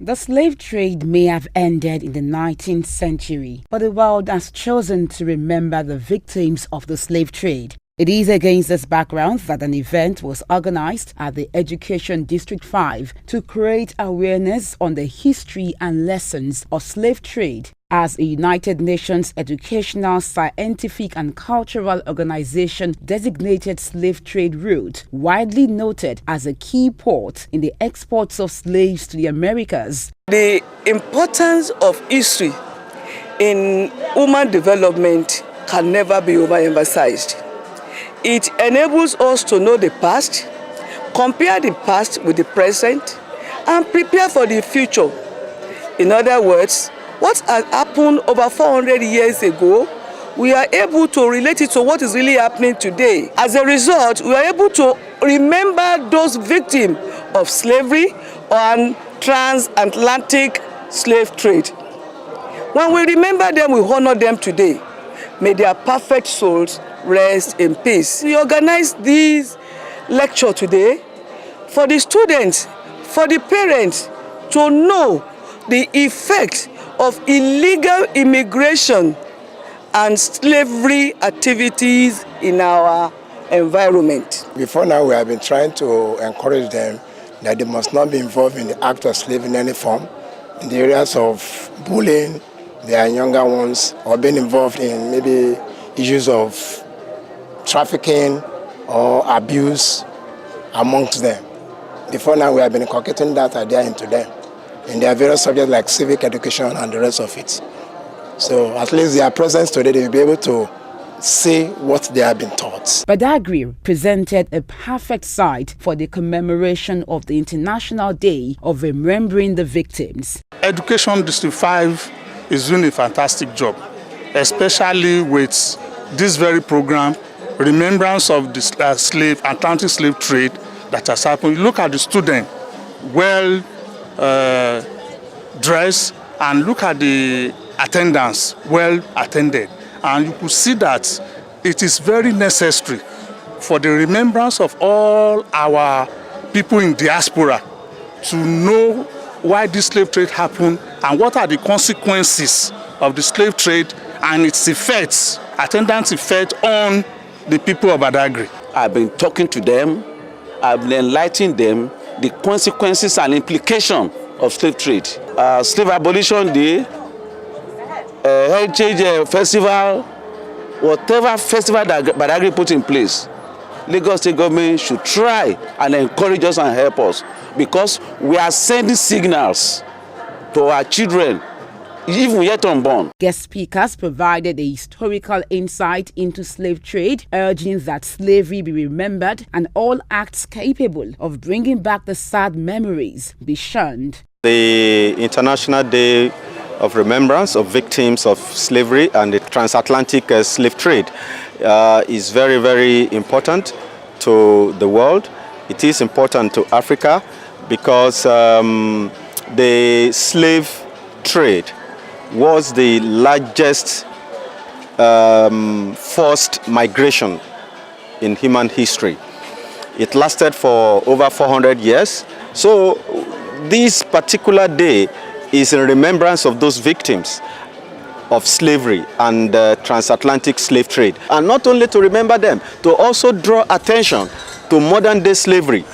The slave trade may have ended in the 19th century, but the world has chosen to remember the victims of the slave trade. It is against this background that an event was organized at the Education District 5 to create awareness on the history and lessons of slave trade. As a United Nations educational, scientific and cultural organization designated slave trade route, widely noted as a key port in the exports of slaves to the Americas. The importance of history in human development can never be overemphasized. It enables us to know the past, compare the past with the present, and prepare for the future. In other words, what has happened over 400 years ago, we are able to relate it to what is really happening today. As a result, we are able to remember those victims of slavery and transatlantic slave trade. When we remember them, we honor them today. May their perfect souls rest in peace. We organize this lecture today for the students, for the parents to know the effect of illegal immigration and slavery activities in our environment. Before now, we have been trying to encourage them that they must not be involved in the act of slavery in any form. In the areas of bullying, their younger ones, or being involved in maybe issues of trafficking or abuse amongst them. Before now, we have been inculcating that idea into them. And there are various subjects like civic education and the rest of it. So at least their presence today, they will be able to see what they have been taught. Badagry presented a perfect site for the commemoration of the International Day of Remembering the Victims. Education District 5 is doing a fantastic job, especially with this very program, remembrance of the Atlantic slave trade that has happened. Look at the student, well dressed, and look at the attendance, well attended. And you could see that it is very necessary for the remembrance of all our people in diaspora to know why this slave trade happened and what are the consequences of the slave trade and its effects, attendance effect on the people of Badagry. I've been talking to them, I've been enlightening them the consequences and implications of slave trade. Slave Abolition Day, Heritage Festival, whatever festival that Badagry put in place, Lagos State government should try and encourage us and help us, because we are sending signals to our children, even yet unborn. Guest speakers provided a historical insight into slave trade, urging that slavery be remembered and all acts capable of bringing back the sad memories be shunned. The International Day of Remembrance of Victims of Slavery and the Transatlantic slave trade is very, very important to the world. It is important to Africa because the slave trade was the largest forced migration in human history. It lasted for over 400 years. So this particular day is in remembrance of those victims of slavery and transatlantic slave trade. And not only to remember them, to also draw attention to modern day slavery,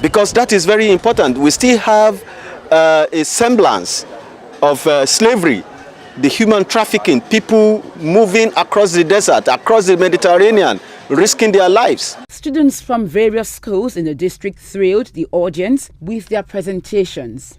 because that is very important. We still have a semblance of slavery, the human trafficking, people moving across the desert, across the Mediterranean, risking their lives. Students from various schools in the district thrilled the audience with their presentations.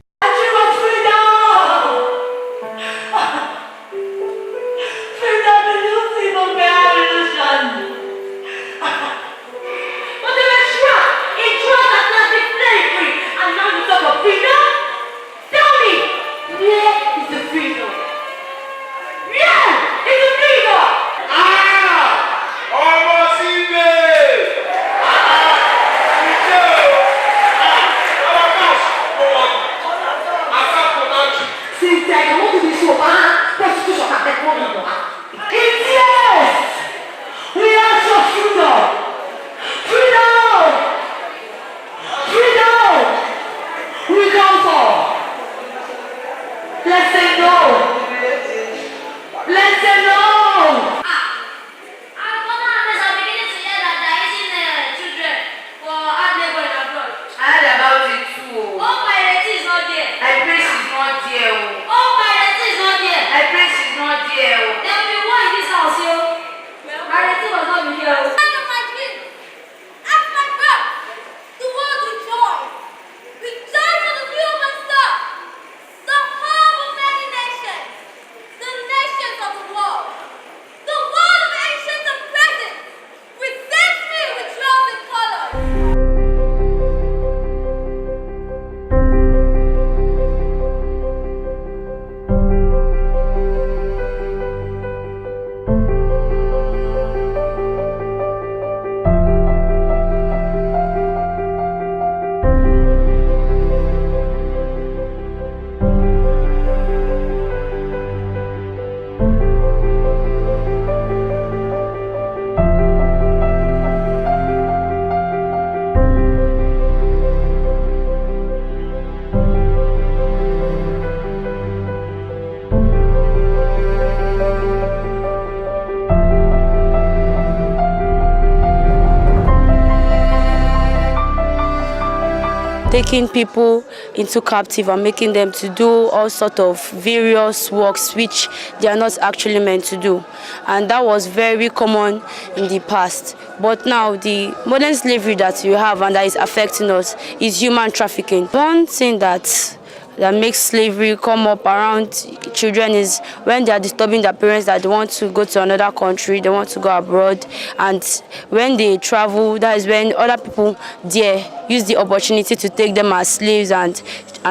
taking people into captive and making them to do all sort of various works which they are not actually meant to do. And that was very common in the past. But now the modern slavery that we have and that is affecting us is human trafficking. One thing that makes slavery come up around children is when they are disturbing their parents, that they want to go to another country, they want to go abroad, and when they travel, that is when other people there use the opportunity to take them as slaves and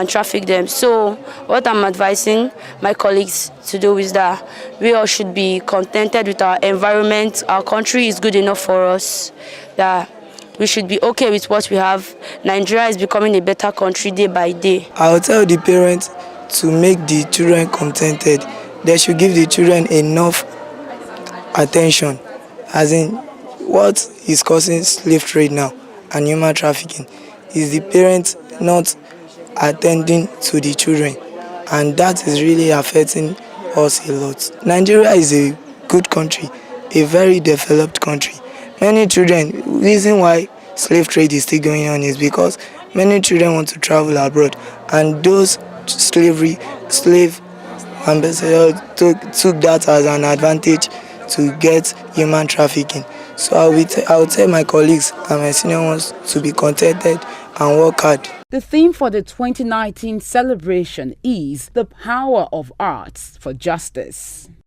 traffic them. So what I'm advising my colleagues to do is that we all should be contented with our environment. Our country is good enough for us, that we should be okay with what we have. Nigeria is becoming a better country day by day. I'll tell the parents to make the children contented. They should give the children enough attention, as in what is causing slave trade now and human trafficking is the parents not attending to the children, and that is really affecting us a lot. Nigeria is a good country, a very developed country. Many children, reason why slave trade is still going on is because many children want to travel abroad, and those slave ambassadors took that as an advantage to get human trafficking. So I would tell my colleagues and my senior ones to be contented and work hard. The theme for the 2019 celebration is the power of arts for justice.